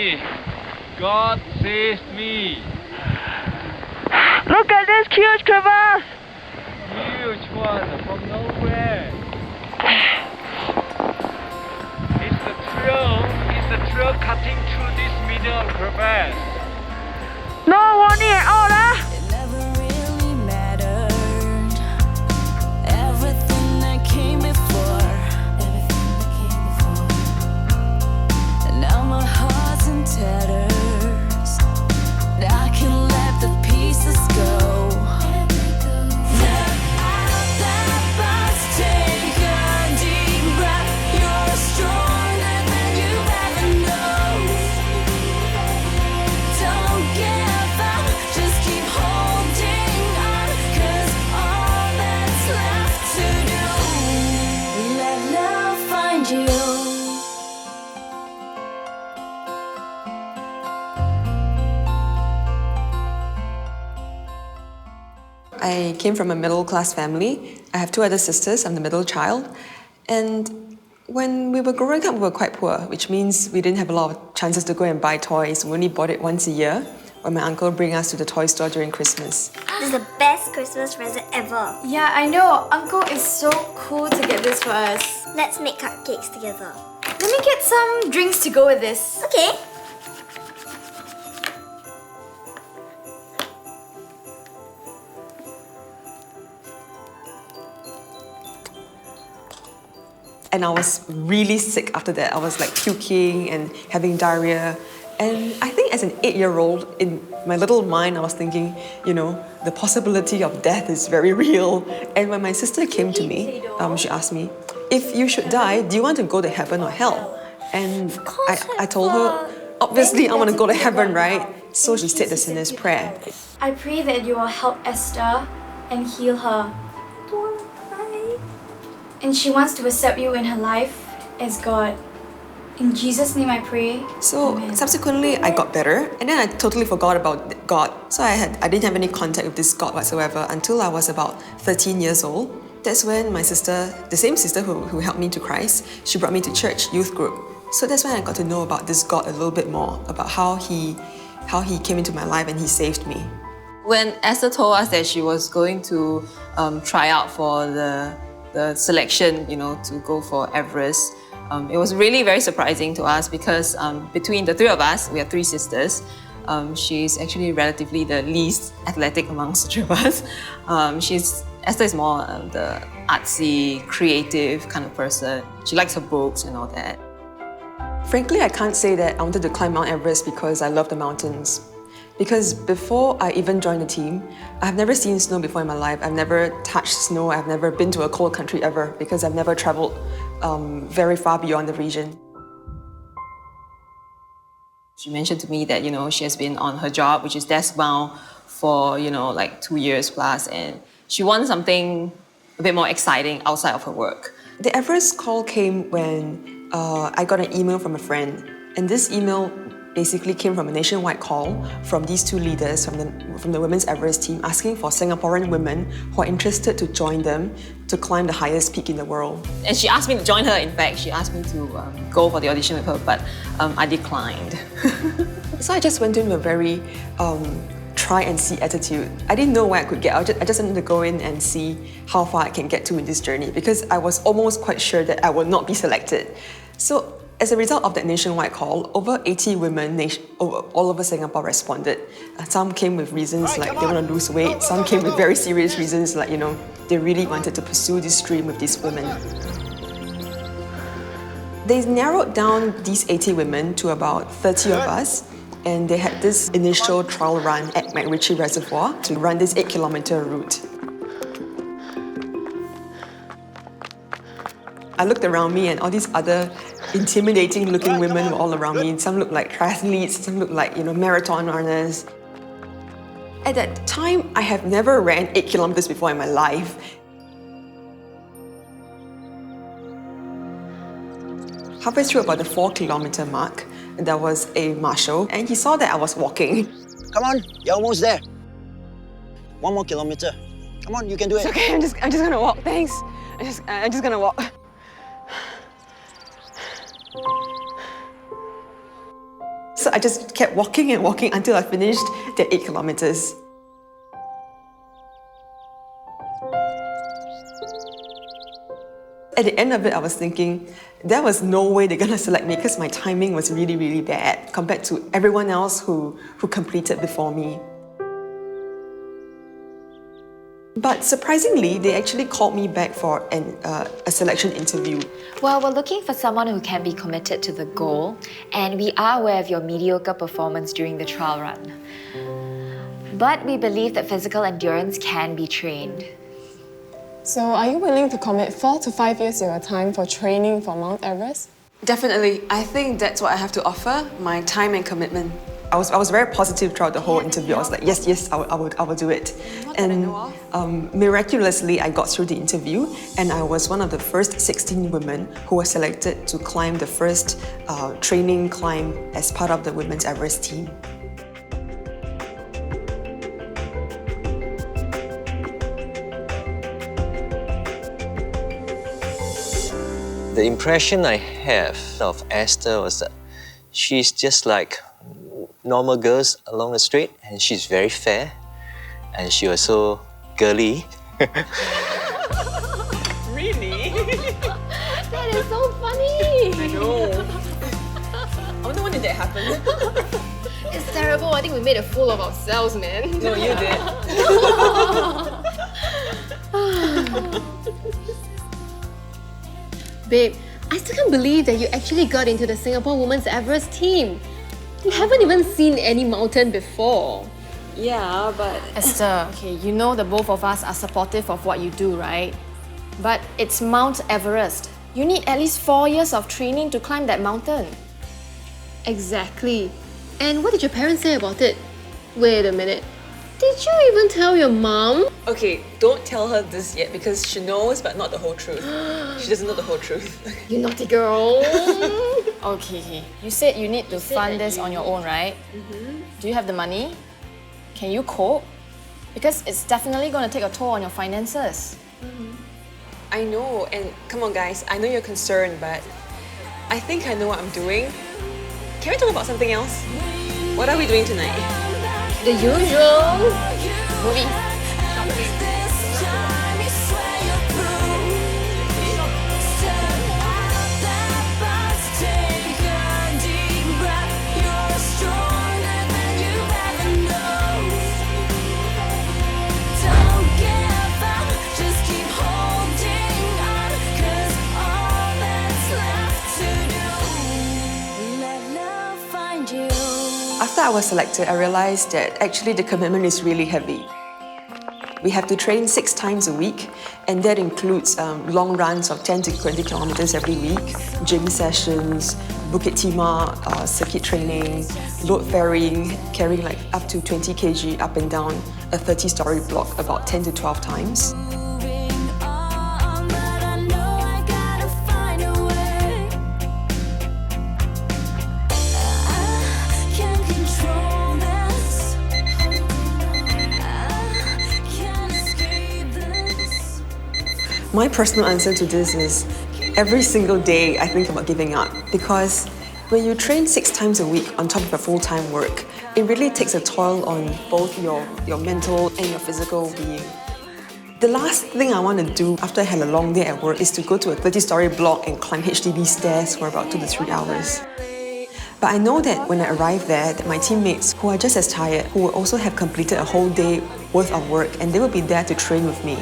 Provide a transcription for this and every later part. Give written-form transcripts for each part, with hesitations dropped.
me. God saved me. Look at this huge crevasse! Huge one from nowhere. It's the trail cutting through this middle crevasse. No warning at all, huh? It never really mattered. Everything that came before. And now my heart's in tatters. I can let the pieces go. Step out that bus, take a deep breath. You're stronger than you've ever known. Don't give up, just keep holding on, 'cause all that's left to do. Let love find you. I came from a middle-class family. I have two other sisters. I'm the middle child. And when we were growing up, we were quite poor, which means we didn't have a lot of chances to go and buy toys. We only bought it once a year, when my uncle would bring us to the toy store during Christmas. This is the best Christmas present ever. Yeah, I know. Uncle is so cool to get this for us. Let's make cupcakes together. Let me get some drinks to go with this. Okay. And I was really sick after that. I was like puking and having diarrhea. And I think as an 8-year-old, in my little mind, I was thinking, the possibility of death is very real. And when my sister came to me, she asked me, if you should die, do you want to go to heaven or hell? And I told her, obviously I want to go to heaven, right? So she said the sinner's prayer. I pray that you will help Esther and heal her. And she wants to accept you in her life as God. In Jesus' name I pray. So Amen. subsequently, I got better, and then I totally forgot about God. So I didn't have any contact with this God whatsoever until I was about 13 years old. That's when my sister, the same sister who helped me to Christ, she brought me to church youth group. So that's when I got to know about this God a little bit more, about how he came into my life and he saved me. When Esther told us that she was going to try out for the selection, to go for Everest, it was really very surprising to us because between the three of us, we have three sisters. She's actually relatively the least athletic amongst the three of us. Esther is more the artsy, creative kind of person. She likes her books and all that. Frankly, I can't say that I wanted to climb Mount Everest because I love the mountains. Because before I even joined the team, I've never seen snow before in my life. I've never touched snow. I've never been to a cold country ever because I've never traveled very far beyond the region. She mentioned to me that, she has been on her job, which is desk bound for, like 2 years plus, and she wants something a bit more exciting outside of her work. The Everest call came when I got an email from a friend, and this email basically came from a nationwide call from these two leaders from the Women's Everest team asking for Singaporean women who are interested to join them to climb the highest peak in the world. And she asked me to join her, in fact. She asked me to go for the audition with her, but I declined. So I just went in with a very try and see attitude. I didn't know where I could get. I just wanted to go in and see how far I can get to in this journey because I was almost quite sure that I would not be selected. So as a result of that nationwide call, over 80 women all over Singapore responded. Some came with reasons like they want to lose weight. Some came with very serious reasons like, they really wanted to pursue this dream with these women. They narrowed down these 80 women to about 30 of us, and they had this initial trial run at MacRitchie Reservoir to run this 8-kilometer route. I looked around me and all these other intimidating looking women were all around me. Some looked like triathletes, some looked like, marathon runners. At that time, I have never ran 8 kilometers before in my life. Halfway through about the 4-kilometer mark, there was a marshal and he saw that I was walking. Come on, you're almost there. 1 more kilometer. Come on, you can do it. It's okay, I'm just gonna walk, thanks. I'm just gonna walk. So So I just kept walking and walking until I finished the 8 kilometers. At the end of it, I was thinking, there was no way they're gonna select me because my timing was really, really bad compared to everyone else who completed before me. But surprisingly, they actually called me back for a selection interview. Well, we're looking for someone who can be committed to the goal, and we are aware of your mediocre performance during the trial run. But we believe that physical endurance can be trained. So are you willing to commit 4 to 5 years of your time for training for Mount Everest? Definitely. I think that's what I have to offer, my time and commitment. I was very positive throughout the whole interview. I was like, yes, I will do it. And miraculously, I got through the interview, and I was one of the first 16 women who were selected to climb the first training climb as part of the Women's Everest team. The impression I have of Esther was that she's just like normal girls along the street, and she's very fair, and she was so girly. Really? That is so funny! I know. I wonder when did that happen? It's terrible. I think we made a fool of ourselves, man. No, you did. Babe, I still can't believe that you actually got into the Singapore Women's Everest team. You haven't even seen any mountain before. Yeah, but... Esther, okay, you know the both of us are supportive of what you do, right? But it's Mount Everest. You need at least 4 years of training to climb that mountain. Exactly. And what did your parents say about it? Wait a minute. Did you even tell your mom? Okay, don't tell her this yet because she knows but not the whole truth. She doesn't know the whole truth. You naughty girl. Okay, you said you need to fund this on your own, right? Do you have the money? Can you cope? Because it's definitely going to take a toll on your finances. I know, and come on guys, I know you're concerned, but I think I know what I'm doing. Can we talk about something else? What are we doing tonight? The usual. Movie. After I was selected, I realized that actually the commitment is really heavy. We have to train 6 times a week, and that includes long runs of 10 to 20 kilometers every week, gym sessions, Bukit Timah circuit training, load ferrying, carrying like up to 20 kg up and down a 30-story block about 10 to 12 times. My personal answer to this is every single day I think about giving up, because when you train 6 times a week on top of your full-time work, it really takes a toll on both your mental and your physical being. The last thing I want to do after I had a long day at work is to go to a 30-story block and climb HDB stairs for about 2 to 3 hours. But I know that when I arrive there, that my teammates who are just as tired, who will also have completed a whole day worth of work, and they will be there to train with me.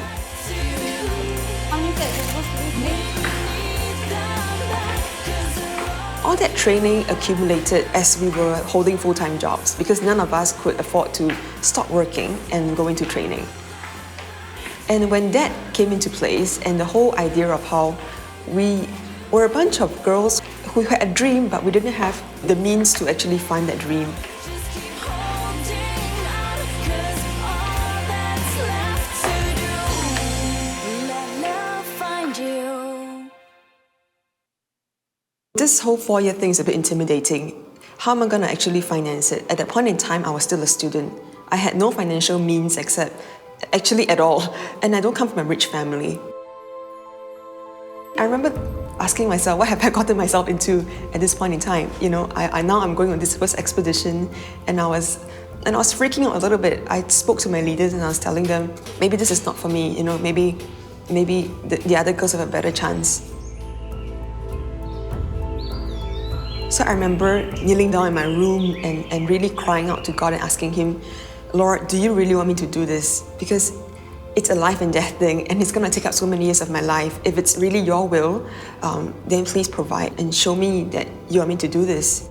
All that training accumulated as we were holding full-time jobs because none of us could afford to stop working and go into training. And when that came into place and the whole idea of how we were a bunch of girls who had a dream but we didn't have the means to actually find that dream. This whole 4-year thing is a bit intimidating. How am I going to actually finance it? At that point in time, I was still a student. I had no financial means except, actually at all, and I don't come from a rich family. I remember asking myself, what have I gotten myself into at this point in time? You know, now I'm going on this first expedition, and I was freaking out a little bit. I spoke to my leaders and I was telling them, maybe this is not for me, you know, maybe the other girls have a better chance. So I remember kneeling down in my room and really crying out to God and asking Him, Lord, do you really want me to do this? Because it's a life and death thing, and it's going to take up so many years of my life. If it's really your will, then please provide and show me that you want me to do this.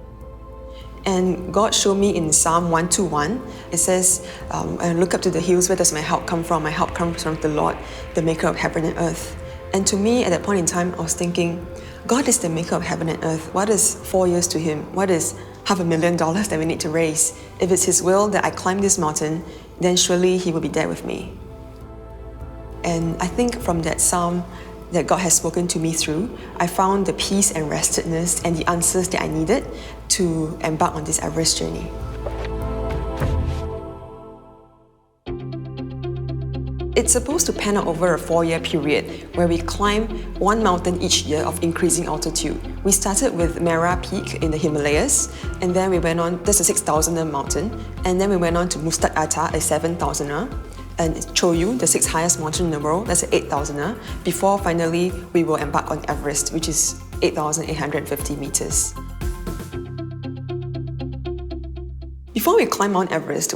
And God showed me in Psalm 121, it says, I look up to the hills, where does my help come from? My help comes from the Lord, the maker of heaven and earth. And to me, at that point in time, I was thinking, God is the maker of heaven and earth. What is 4 years to Him? What is $500,000 that we need to raise? If it's His will that I climb this mountain, then surely He will be there with me. And I think from that psalm that God has spoken to me through, I found the peace and restedness and the answers that I needed to embark on this Everest journey. It's supposed to pan out over a 4-year period where we climb one mountain each year of increasing altitude. We started with Mera Peak in the Himalayas, and then we went on, that's a 6,000er mountain, and then we went on to Mustaq Atta, a 7,000er, and Choyu, the 6th highest mountain in the world, that's an 8,000er, before finally we will embark on Everest, which is 8,850 meters. Before we climb Mount Everest,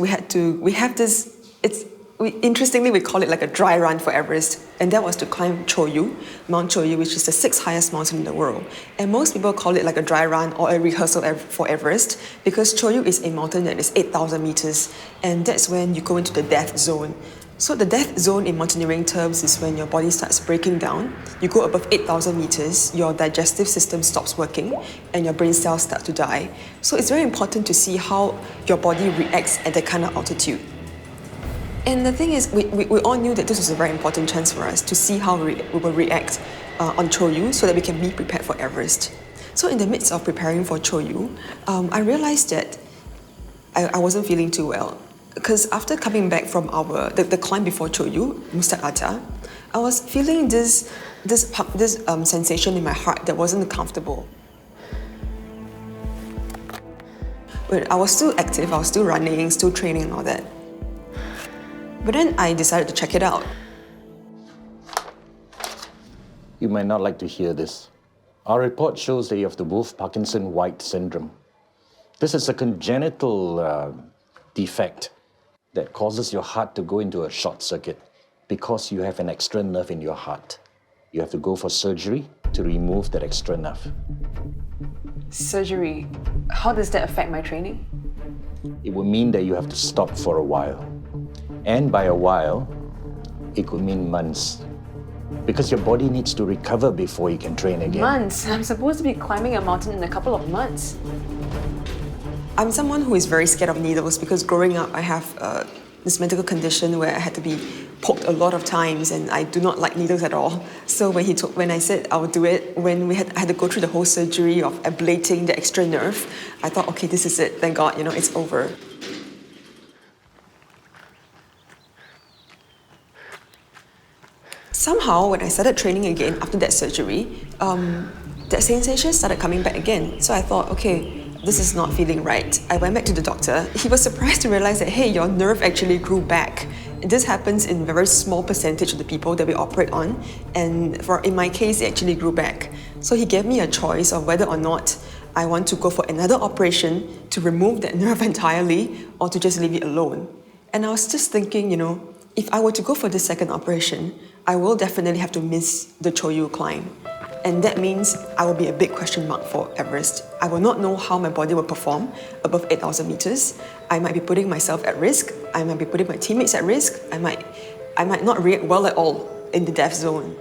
interestingly, we call it like a dry run for Everest, and that was to climb Choyu, Mount Choyu, which is the 6th highest mountain in the world. And most people call it like a dry run or a rehearsal for Everest, because Choyu is a mountain that is 8,000 meters, and that's when you go into the death zone. So the death zone in mountaineering terms is when your body starts breaking down. You go above 8,000 meters, your digestive system stops working, and your brain cells start to die. So it's very important to see how your body reacts at that kind of altitude. And the thing is, we all knew that this was a very important chance for us to see how we will react on Choyu so that we can be prepared for Everest. So in the midst of preparing for Choyu, I realized that I wasn't feeling too well. Because after coming back from the climb before Choyu, Mustaq Atta, I was feeling this sensation in my heart that wasn't comfortable. But I was still active, I was still running, still training and all that. But then I decided to check it out. You might not like to hear this. Our report shows that you have the Wolff-Parkinson-White syndrome. This is a congenital defect that causes your heart to go into a short circuit because you have an extra nerve in your heart. You have to go for surgery to remove that extra nerve. Surgery? How does that affect my training? It would mean that you have to stop for a while. And by a while, it could mean months. Because your body needs to recover before you can train again. Months? I'm supposed to be climbing a mountain in a couple of months. I'm someone who is very scared of needles because growing up I have this medical condition where I had to be poked a lot of times, and I do not like needles at all. So when I said I would do it, when I had to go through the whole surgery of ablating the extra nerve, I thought, okay, this is it. Thank God, it's over. Somehow, when I started training again after that surgery, that sensation started coming back again. So I thought, okay, this is not feeling right. I went back to the doctor. He was surprised to realize that, hey, your nerve actually grew back. And this happens in a very small percentage of the people that we operate on. And in my case, it actually grew back. So he gave me a choice of whether or not I want to go for another operation to remove that nerve entirely or to just leave it alone. And I was just thinking, if I were to go for this second operation, I will definitely have to miss the Choyu climb. And that means I will be a big question mark for Everest. I will not know how my body will perform above 8,000 meters. I might be putting myself at risk. I might be putting my teammates at risk. I might not react well at all in the death zone.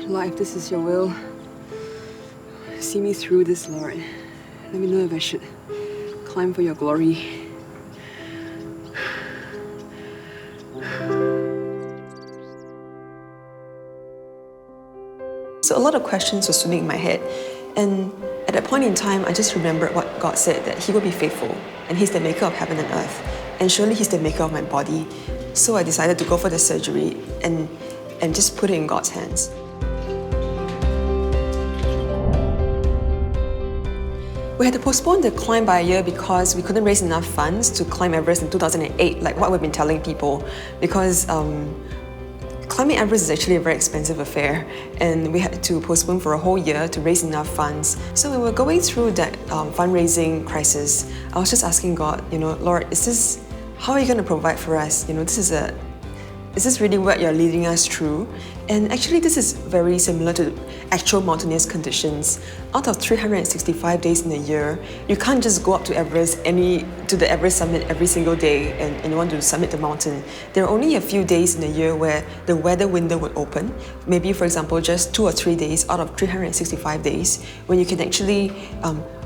Lord, if this is your will, see me through this, Lord. Let me know if I should climb for your glory. So a lot of questions were swimming in my head. And at that point in time, I just remembered what God said, that He will be faithful, and He's the maker of heaven and earth. And surely He's the maker of my body. So I decided to go for the surgery and just put it in God's hands. We had to postpone the climb by a year because we couldn't raise enough funds to climb Everest in 2008, like what we've been telling people, because climbing Everest is actually a very expensive affair, and we had to postpone for a whole year to raise enough funds. So we were going through that fundraising crisis. I was just asking God, Lord, how are you going to provide for us? Is this really what you're leading us through? And actually, this is very similar to actual mountaineers conditions. Out of 365 days in a year, you can't just go up to the Everest summit every single day and you want to summit the mountain. There are only a few days in a year where the weather window would open. Maybe, for example, just 2 or 3 days out of 365 days when you can actually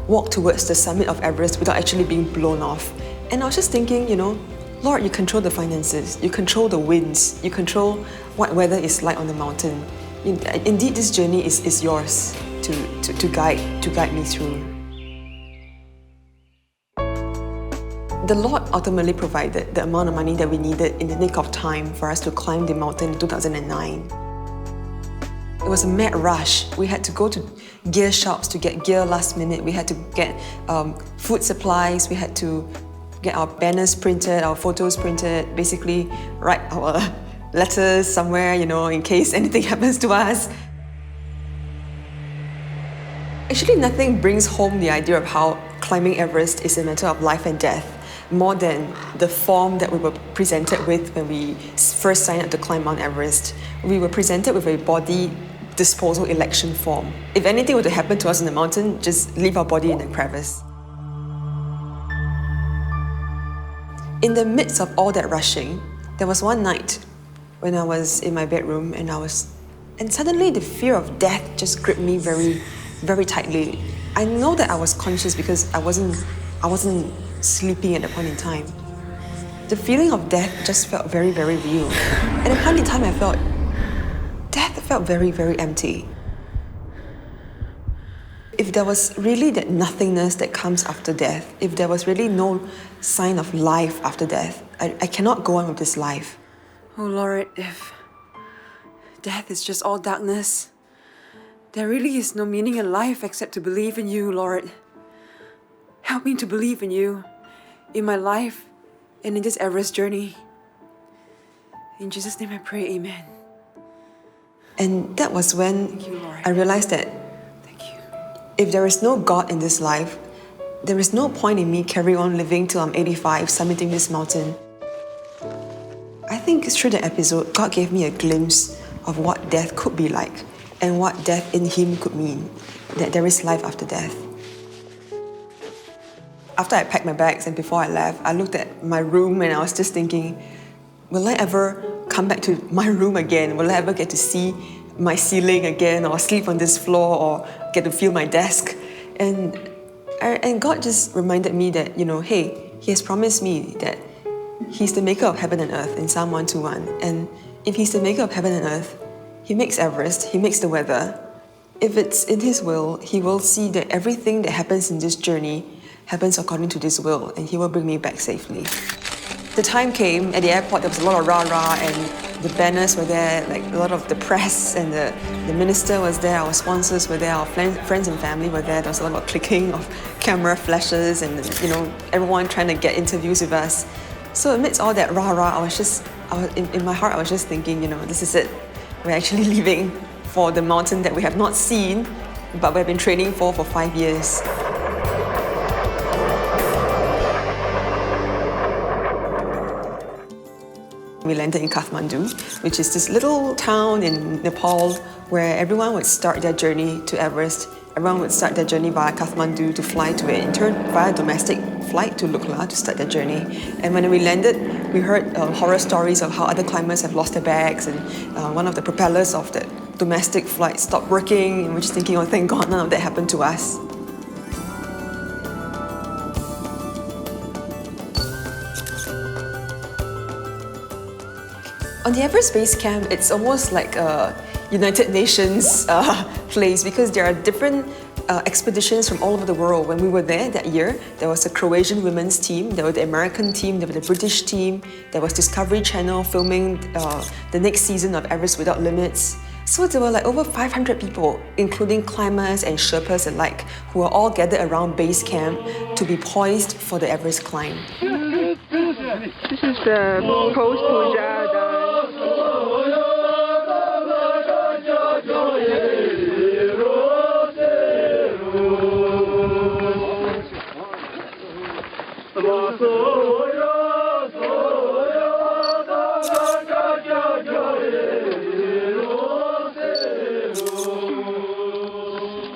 walk towards the summit of Everest without actually being blown off. And I was just thinking, Lord, you control the finances, you control the winds, you control what weather is like on the mountain. Indeed, this journey is yours to guide me through. The Lord ultimately provided the amount of money that we needed in the nick of time for us to climb the mountain in 2009. It was a mad rush. We had to go to gear shops to get gear last minute. We had to get food supplies. We had to get our banners printed, our photos printed, basically write our letters somewhere, in case anything happens to us. Actually, nothing brings home the idea of how climbing Everest is a matter of life and death more than the form that we were presented with when we first signed up to climb Mount Everest. We were presented with a body disposal election form. If anything were to happen to us in the mountain, just leave our body in the crevice. In the midst of all that rushing, there was one night when I was in my bedroom and suddenly the fear of death just gripped me very, very tightly. I know that I was conscious because I wasn't sleeping at that point in time. The feeling of death just felt very, very real. At that point in time, death felt very, very empty. If there was really that nothingness that comes after death, if there was really no sign of life after death, I cannot go on with this life. Oh Lord, if death is just all darkness, there really is no meaning in life except to believe in you, Lord. Help me to believe in you, in my life, and in this Everest journey. In Jesus' name I pray, amen. And that was when I realized that if there is no God in this life, there is no point in me carrying on living till I'm 85, summiting this mountain. I think through the episode, God gave me a glimpse of what death could be like and what death in Him could mean, that there is life after death. After I packed my bags and before I left, I looked at my room and I was just thinking, will I ever come back to my room again? Will I ever get to see my ceiling again or sleep on this floor or get to feel my desk? And God just reminded me that, hey, He has promised me that He's the maker of heaven and earth in Psalm 121. And if He's the maker of heaven and earth, He makes Everest, He makes the weather. If it's in His will, He will see that everything that happens in this journey happens according to this will, and He will bring me back safely. The time came at the airport, there was a lot of rah-rah and the banners were there, like a lot of the press and the minister was there, our sponsors were there, our friends and family were there. There was a lot of clicking of camera flashes and everyone trying to get interviews with us. So amidst all that rah-rah, in my heart I was just thinking, this is it. We're actually leaving for the mountain that we have not seen, but we've been training for 5 years. We landed in Kathmandu, which is this little town in Nepal where everyone would start their journey to Everest. Everyone would start their journey via Kathmandu to fly to it, in turn via domestic flight to Lukla to start their journey. And when we landed, we heard horror stories of how other climbers have lost their bags, and one of the propellers of the domestic flight stopped working, and we're just thinking, oh, thank God none of that happened to us. On the Everest Base Camp, it's almost like a United Nations place because there are different expeditions from all over the world. When we were there that year, there was a Croatian women's team, there was the American team, there was the British team, there was Discovery Channel filming the next season of Everest Without Limits. So there were like over 500 people, including climbers and Sherpas alike, who were all gathered around base camp to be poised for the Everest climb. This is the post puja dance.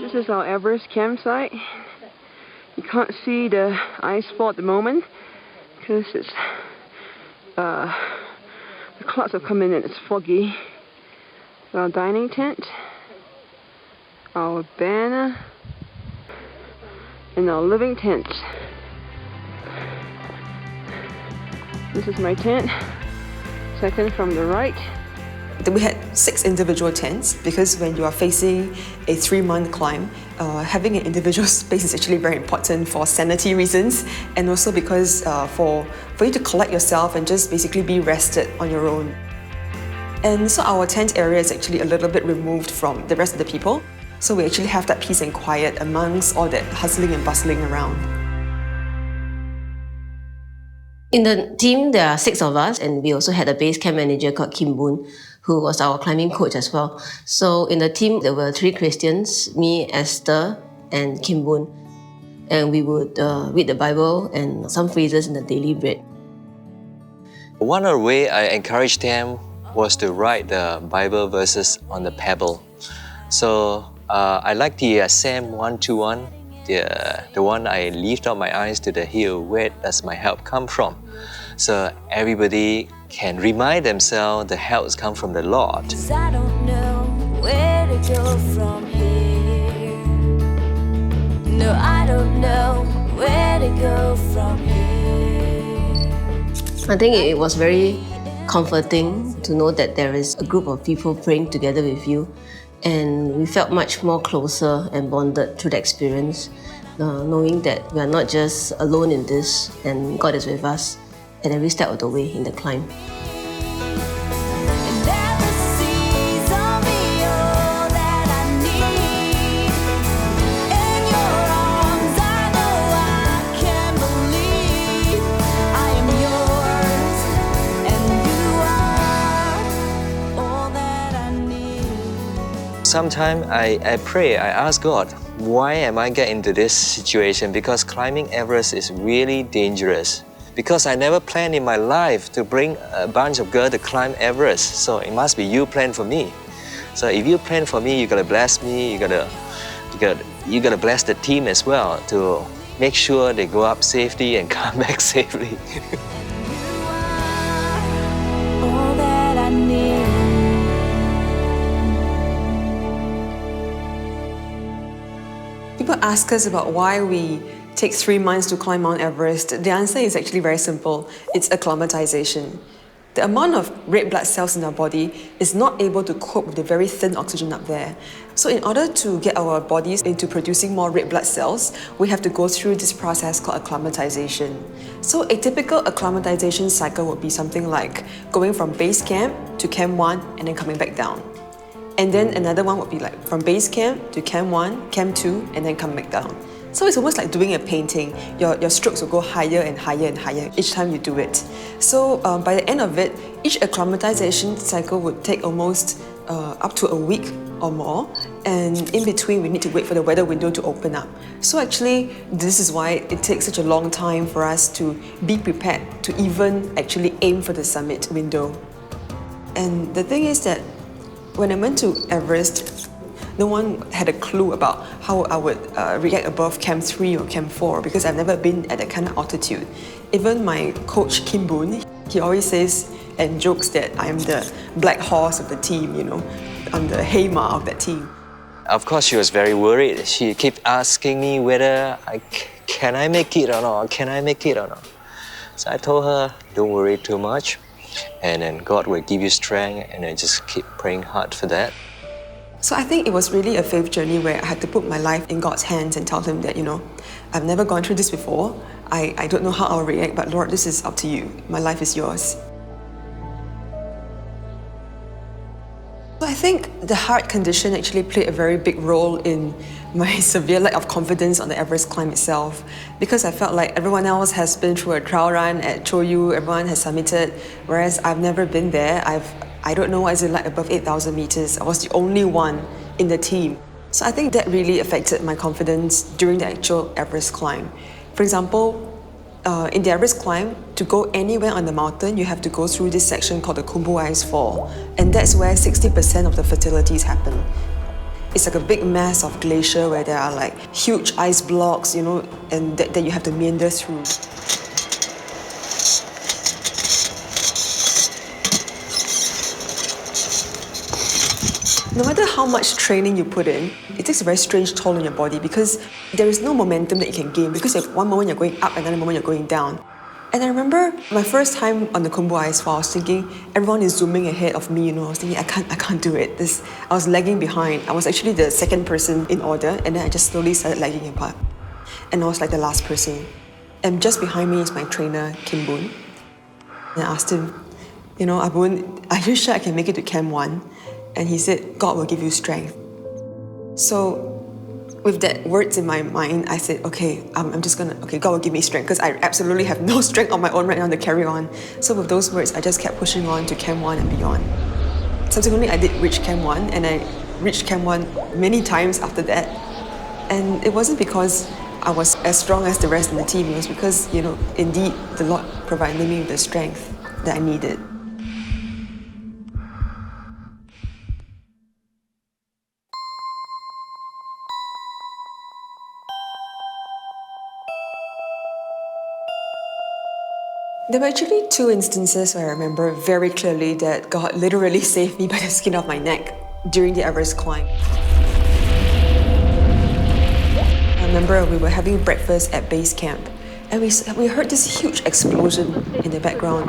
This is our Everest campsite. You can't see the ice fall at the moment because it's the clouds have come in and it's foggy. Our dining tent, our banner, and our living tent. This is my tent, second from the right. We had 6 individual tents because when you are facing a 3-month climb, having an individual space is actually very important for sanity reasons, and also because for you to collect yourself and just basically be rested on your own. And so our tent area is actually a little bit removed from the rest of the people, so we actually have that peace and quiet amongst all that hustling and bustling around. In the team, there are 6 of us, and we also had a base camp manager called Kim Boon, who was our climbing coach as well. So in the team, there were 3 Christians, me, Esther, and Kim Boon. And we would read the Bible and some phrases in the daily bread. One of the ways I encouraged them was to write the Bible verses on the pebble. So I like the Psalm 121, the one I lift up my eyes to the hill, where does my help come from? So everybody can remind themselves the help comes from the Lord. 'Cause I don't know where to go from here. No, I don't know where to go from here. I think it was very comforting to know that there is a group of people praying together with you, and we felt much more closer and bonded through the experience, knowing that we are not just alone in this, and God is with us at every step of the way in the climb. Sometimes I pray, I ask God, why am I getting into this situation? Because climbing Everest is really dangerous. Because I never planned in my life to bring a bunch of girls to climb Everest. So it must be you planned for me. So if you plan for me, you gotta bless me, you gotta bless the team as well to make sure they go up safely and come back safely. All that I need. People ask us about why we take 3 months to climb Mount Everest. The answer is actually very simple. It's acclimatization. The amount of red blood cells in our body is not able to cope with the very thin oxygen up there. So in order to get our bodies into producing more red blood cells, we have to go through this process called acclimatization. So a typical acclimatization cycle would be something like going from base camp to Camp 1 and then coming back down. And then another one would be like from base camp to Camp 1, Camp 2, and then come back down. So it's almost like doing a painting. Your strokes will go higher and higher and higher each time you do it. So by the end of it, each acclimatization cycle would take almost up to a week or more. And in between, we need to wait for the weather window to open up. So actually, this is why it takes such a long time for us to be prepared to even actually aim for the summit window. And the thing is that when I went to Everest, no one had a clue about how I would react above Camp 3 or Camp 4 because I've never been at that kind of altitude. Even my coach Kim Boon, he always says and jokes that I'm the black horse of the team, you know, I'm the Hema of that team. Of course, she was very worried. She kept asking me whether can I make it or not, can I make it or not. So I told her, don't worry too much, and then God will give you strength, and I just keep praying hard for that. So I think it was really a faith journey where I had to put my life in God's hands and tell Him that, you know, I've never gone through this before. I don't know how I'll react, but Lord, this is up to you. My life is yours. I think the heart condition actually played a very big role in my severe lack of confidence on the Everest climb itself, because I felt like everyone else has been through a trial run at Choyu, everyone has submitted, whereas I've never been there. I don't know what is it like above 8,000 meters. I was the only one in the team. So I think that really affected my confidence during the actual Everest climb. For example, in the Everest climb, to go anywhere on the mountain, you have to go through this section called the Khumbu Ice Fall, and that's where 60% of the fatalities happen. It's like a big mass of glacier where there are like huge ice blocks, you know, and that you have to meander through. No matter how much training you put in, it takes a very strange toll on your body because there is no momentum that you can gain, because at one moment you're going up, another moment you're going down. And I remember my first time on the Khumbu Ice Fall, I was thinking everyone is zooming ahead of me, you know. I was thinking I can't do it. I was lagging behind. I was actually the second person in order, and then I just slowly started lagging apart. And I was like the last person. And just behind me is my trainer, Kim Boon. And I asked him, you know, Abun, are you sure I can make it to Camp 1? And he said, God will give you strength. So with that words in my mind, I said, okay, I'm just gonna, okay, God will give me strength, because I absolutely have no strength on my own right now to carry on. So with those words, I just kept pushing on to Camp 1 and beyond. Subsequently, I did reach Camp 1, and I reached Camp 1 many times after that. And it wasn't because I was as strong as the rest of the team, it was because, you know, indeed, the Lord provided me with the strength that I needed. There were actually two instances where I remember very clearly that God literally saved me by the skin of my neck during the Everest climb. I remember we were having breakfast at base camp, and we heard this huge explosion in the background,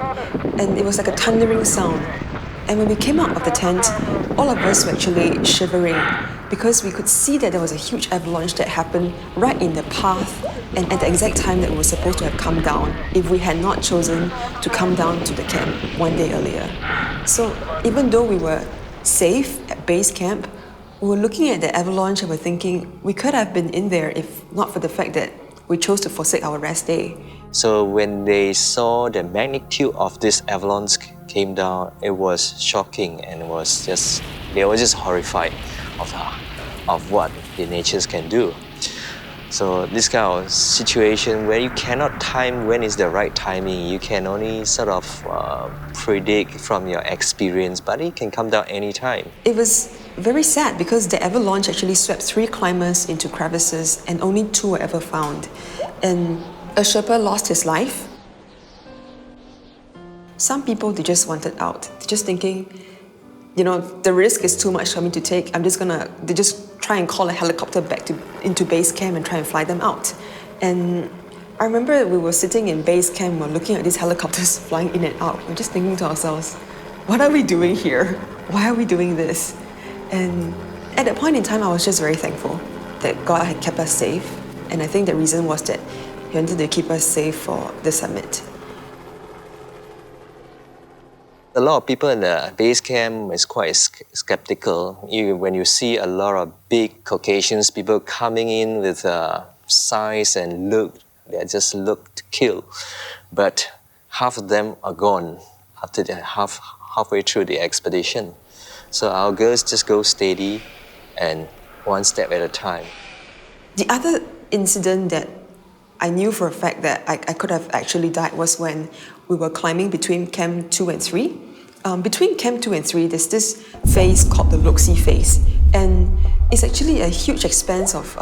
and it was like a thundering sound. And when we came out of the tent, all of us were actually shivering because we could see that there was a huge avalanche that happened right in the path and at the exact time that we were supposed to have come down if we had not chosen to come down to the camp one day earlier. So even though we were safe at base camp, we were looking at the avalanche and we're thinking we could have been in there if not for the fact that we chose to forsake our rest day. So when they saw the magnitude of this avalanche came down, it was shocking, and they were just horrified of what the natures can do. So this kind of situation where you cannot time when is the right timing, you can only sort of predict from your experience, but it can come down anytime. It was very sad because the avalanche actually swept 3 climbers into crevices and only 2 were ever found. And a Sherpa lost his life. Some people, they just wanted out. They're just thinking, you know, the risk is too much for me to take. They just try and call a helicopter back into base camp and try and fly them out. And I remember we were sitting in base camp, we're looking at these helicopters flying in and out. We're just thinking to ourselves, what are we doing here? Why are we doing this? And at that point in time, I was just very thankful that God had kept us safe. And I think the reason was that He wanted to keep us safe for the summit. A lot of people in the base camp is quite skeptical. When you see a lot of big Caucasians, people coming in with size and look, they just look to kill. But half of them are gone after halfway through the expedition. So our girls just go steady and one step at a time. The other incident that I knew for a fact that I could have actually died was when we were climbing between Camp 2 and 3. Between Camp 2 and 3, there's this phase called the Loxi phase. And it's actually a huge expanse of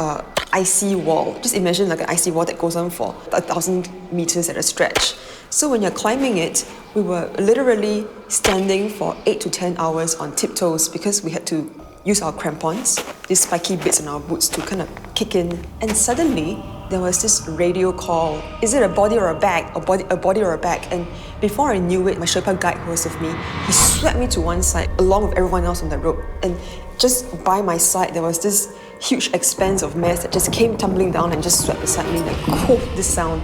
icy wall. Just imagine like an icy wall that goes on for 1,000 meters at a stretch. So when you're climbing it, we were literally standing for 8 to 10 hours on tiptoes because we had to use our crampons, these spiky bits in our boots to kind of kick in. And suddenly, there was this radio call. Is it a body or a bag? A body or a bag? And before I knew it, my Sherpa guide who was with me, he swept me to one side along with everyone else on the rope. And just by my side, there was this huge expanse of mass that just came tumbling down and just swept beside me like, whoa, this sound.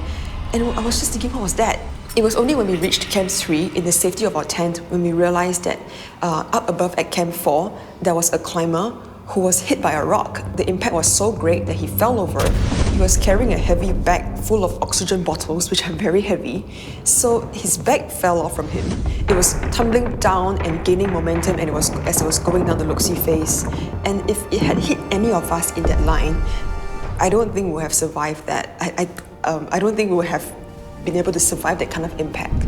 And I was just thinking, what was that? It was only when we reached Camp 3 in the safety of our tent when we realized that up above at Camp 4, there was a climber who was hit by a rock. The impact was so great that he fell over. He was carrying a heavy bag full of oxygen bottles, which are very heavy. So his bag fell off from him. It was tumbling down and gaining momentum, and as it was going down the Luxi face. And if it had hit any of us in that line, I don't think we would have survived that. I don't think we would have been able to survive that kind of impact.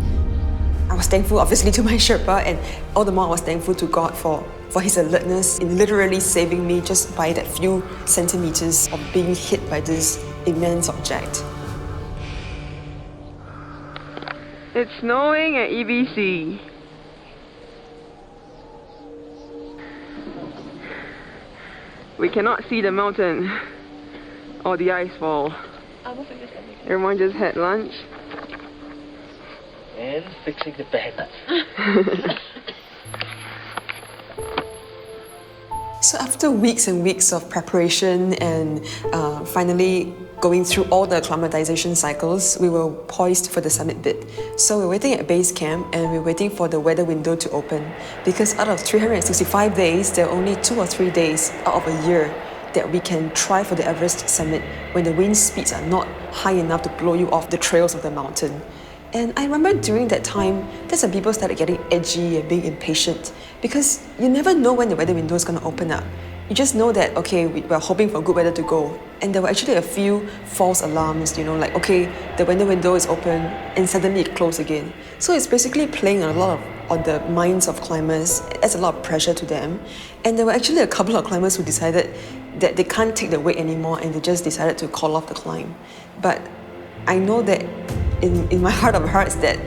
I was thankful, obviously, to my Sherpa, and all the more I was thankful to God for his alertness in literally saving me just by that few centimeters of being hit by this immense object. It's snowing at EBC. We cannot see the mountain or the ice fall. Everyone just had lunch. And fixing the banners. So after weeks and weeks of preparation and finally going through all the acclimatization cycles, we were poised for the summit bit. So we're waiting at base camp and we're waiting for the weather window to open, because out of 365 days, there are only 2 or 3 days out of a year that we can try for the Everest summit when the wind speeds are not high enough to blow you off the trails of the mountain. And I remember during that time, that's when people started getting edgy and being impatient, because you never know when the weather window is going to open up. You just know that, okay, we're hoping for good weather to go. And there were actually a few false alarms, like, okay, the weather window is open, and suddenly it closed again. So it's basically playing on the minds of climbers. It adds a lot of pressure to them. And there were actually a couple of climbers who decided that they can't take the weight anymore, and they just decided to call off the climb. But I know that in my heart of hearts that,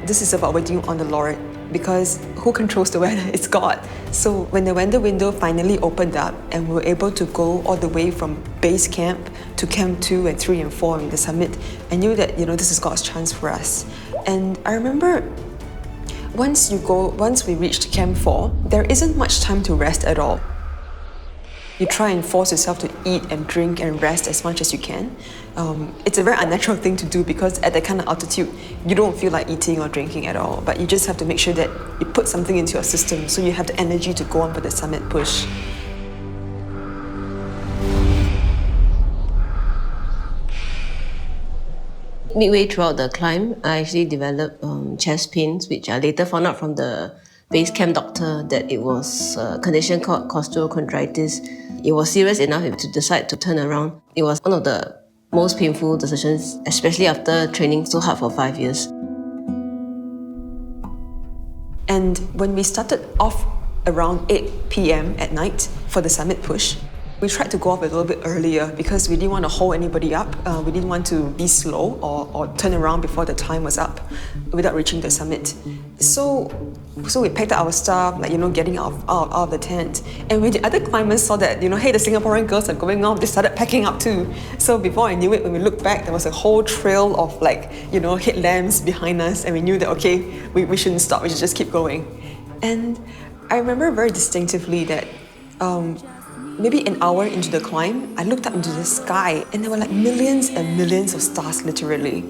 this is about waiting on the Lord, because who controls the weather? It's God. So when the weather window finally opened up and we were able to go all the way from base camp to Camp 2 and 3 and 4 in the summit, I knew that, this is God's chance for us. And I remember once we reached Camp 4, there isn't much time to rest at all. You try and force yourself to eat and drink and rest as much as you can. It's a very unnatural thing to do, because at that kind of altitude, you don't feel like eating or drinking at all. But you just have to make sure that you put something into your system so you have the energy to go on for the summit push. Midway throughout the climb, I actually developed chest pains, which I later found out from the base camp doctor that it was a condition called costochondritis. It was serious enough to decide to turn around. It was one of the most painful decisions, especially after training so hard for 5 years. And when we started off around 8 p.m. at night for the summit push, we tried to go off a little bit earlier because we didn't want to hold anybody up. We didn't want to be slow or turn around before the time was up without reaching the summit. So we packed up our stuff, getting out of the tent. And when the other climbers saw that, hey, the Singaporean girls are going off, they started packing up too. So before I knew it, when we looked back, there was a whole trail of headlamps behind us, and we knew that, okay, we shouldn't stop, we should just keep going. And I remember very distinctively that maybe an hour into the climb, I looked up into the sky and there were millions and millions of stars, literally.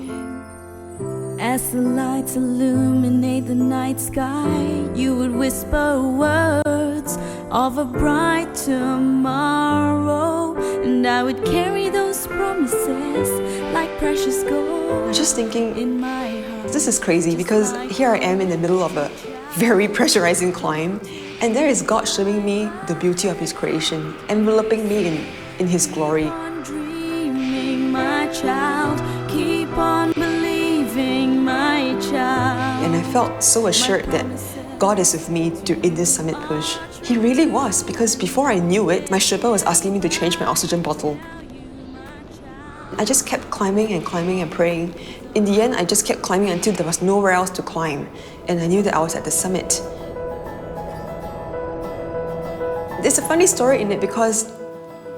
As the lights illuminate the night sky, you would whisper words of a bright tomorrow, and I would carry those promises like precious gold. I was just thinking, in my heart, this is crazy, because here I am in the middle of a very pressurizing climb, and there is God showing me the beauty of His creation, enveloping me in His glory. Keep on dreaming, my child. Keep on believing, my child. And I felt so assured that God is with me in this summit push. He really was, because before I knew it, my Sherpa was asking me to change my oxygen bottle. I just kept climbing and climbing and praying. In the end, I just kept climbing until there was nowhere else to climb, and I knew that I was at the summit. There's a funny story in it, because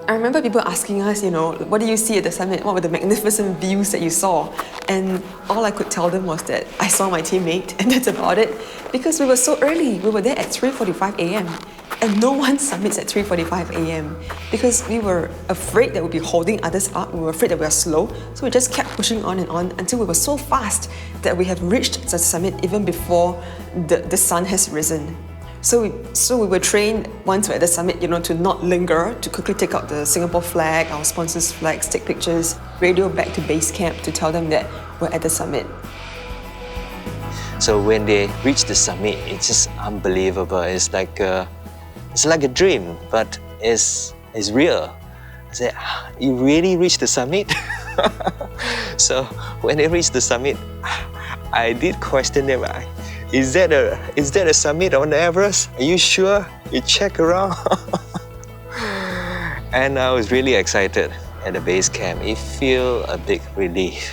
I remember people asking us, what do you see at the summit? What were the magnificent views that you saw? And all I could tell them was that I saw my teammate, and that's about it. Because we were so early. We were there at 3:45 a.m. And no one submits at 3:45 a.m. because we were afraid that we'd be holding others up. We were afraid that we were slow. So we just kept pushing on and on until we were so fast that we have reached the summit even before the sun has risen. So we were trained once we're at the summit, to not linger, to quickly take out the Singapore flag, our sponsors' flags, take pictures, radio back to base camp to tell them that we're at the summit. So when they reach the summit, it's just unbelievable. It's like a dream, but it's real. I said, you really reached the summit? So when they reached the summit, I did question them. Is that a summit on Everest? Are you sure? You check around? And I was really excited at the base camp. It felt a big relief.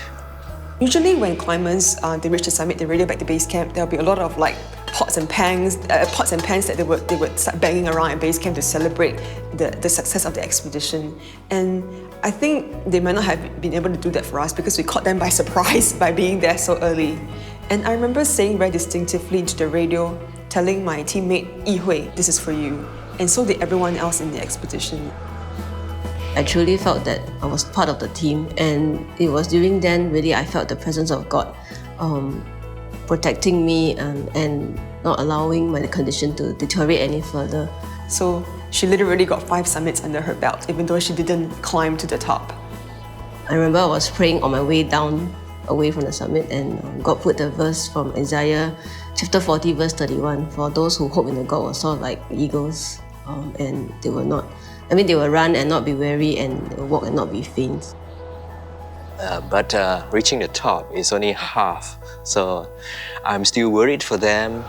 Usually when climbers they reach the summit, they radio back to base camp, there'll be a lot of pots and pans that they would start banging around at base camp to celebrate the success of the expedition. And I think they might not have been able to do that for us because we caught them by surprise by being there so early. And I remember saying very distinctively into the radio, telling my teammate Yi Hui, "This is for you." And so did everyone else in the expedition. I truly felt that I was part of the team, and it was during then really I felt the presence of God protecting me and not allowing my condition to deteriorate any further. So she literally got 5 summits under her belt, even though she didn't climb to the top. I remember I was praying on my way down away from the summit, and God put the verse from Isaiah chapter 40 verse 31, for those who hope in the God will soar like eagles, and they will run and not be weary, and they will walk and not be faint. But reaching the top is only half, so I'm still worried for them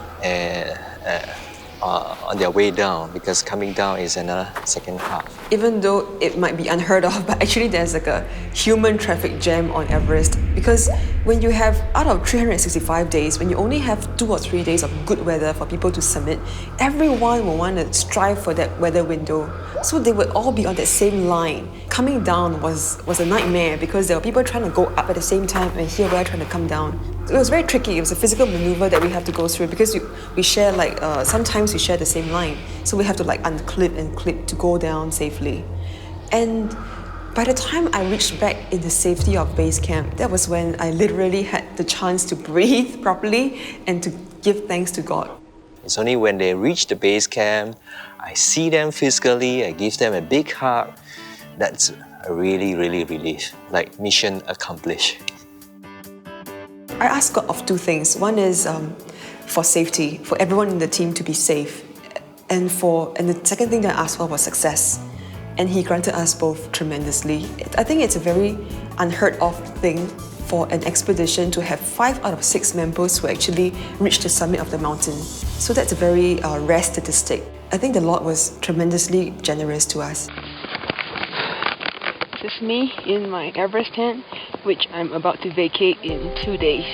on their way down, because coming down is another second half. Even though it might be unheard of, but actually there's a human traffic jam on Everest, because when you have, out of 365 days, when you only have 2 or 3 days of good weather for people to submit, everyone will want to strive for that weather window. So they would all be on that same line. Coming down was a nightmare because there were people trying to go up at the same time, and here we are trying to come down. It was very tricky. It was a physical maneuver that we have to go through because we share sometimes we share the same line. So we have to unclip and clip to go down safely. And by the time I reached back in the safety of base camp, that was when I literally had the chance to breathe properly and to give thanks to God. It's only when they reach the base camp, I see them physically, I give them a big hug. That's a really, really relief, like mission accomplished. I asked God of 2 things. One is for safety, for everyone in the team to be safe. And the second thing that I asked for was success. And He granted us both tremendously. I think it's a very unheard of thing for an expedition to have 5 out of 6 members who actually reached the summit of the mountain. So that's a very rare statistic. I think the Lord was tremendously generous to us. This is me in my Everest tent, which I'm about to vacate in 2 days.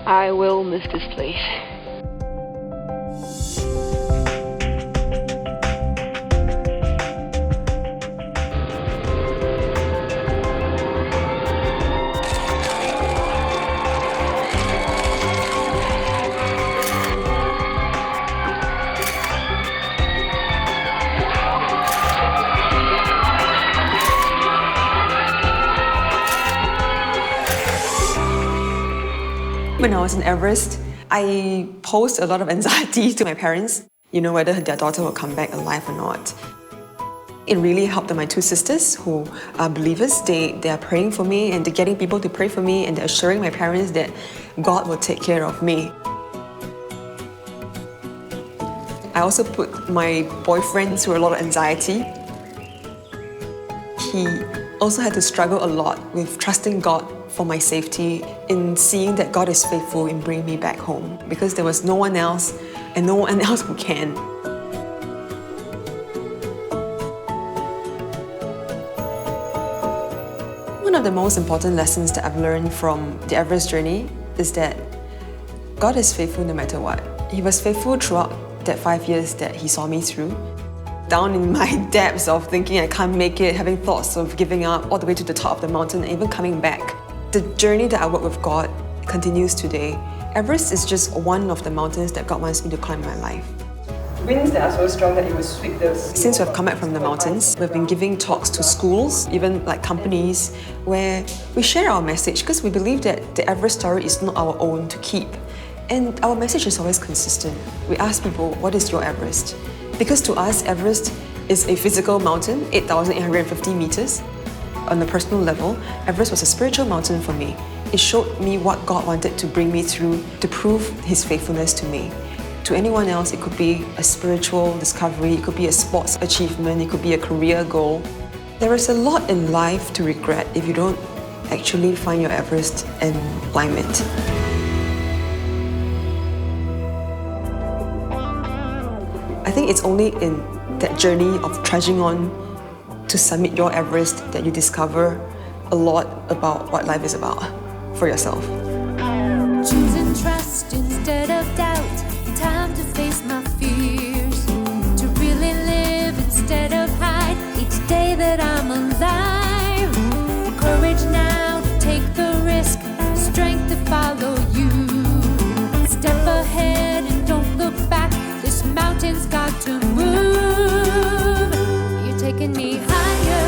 I will miss this place. When I was in Everest, I posed a lot of anxiety to my parents, whether their daughter will come back alive or not. It really helped my 2 sisters who are believers. They are praying for me, and they're getting people to pray for me, and they're assuring my parents that God will take care of me. I also put my boyfriend through a lot of anxiety. He also had to struggle a lot with trusting God for my safety, in seeing that God is faithful in bringing me back home, because there was no one else and no one else who can. One of the most important lessons that I've learned from the Everest journey is that God is faithful no matter what. He was faithful throughout that 5 years that He saw me through. Down in my depths of thinking I can't make it, having thoughts of giving up, all the way to the top of the mountain and even coming back. The journey that I work with God continues today. Everest is just one of the mountains that God wants me to climb in my life. winds that are so strong that it will sweep those. Since we've come back from the mountains, we've been giving talks to schools, even like companies, where we share our message because we believe that the Everest story is not our own to keep. And our message is always consistent. We ask people, what is your Everest? Because to us, Everest is a physical mountain, 8,850 meters. On a personal level, Everest was a spiritual mountain for me. It showed me what God wanted to bring me through to prove His faithfulness to me. To anyone else, it could be a spiritual discovery, it could be a sports achievement, it could be a career goal. There is a lot in life to regret if you don't actually find your Everest and climb it. I think it's only in that journey of trudging on to summit your Everest that you discover a lot about what life is about for yourself. Choosing trust instead of doubt. Time to face my fears. To really live instead of hide. Each day that I'm alive. Courage now to take the risk. Strength to follow you. Step ahead and don't look back. This mountain's got to move. You're taking me higher.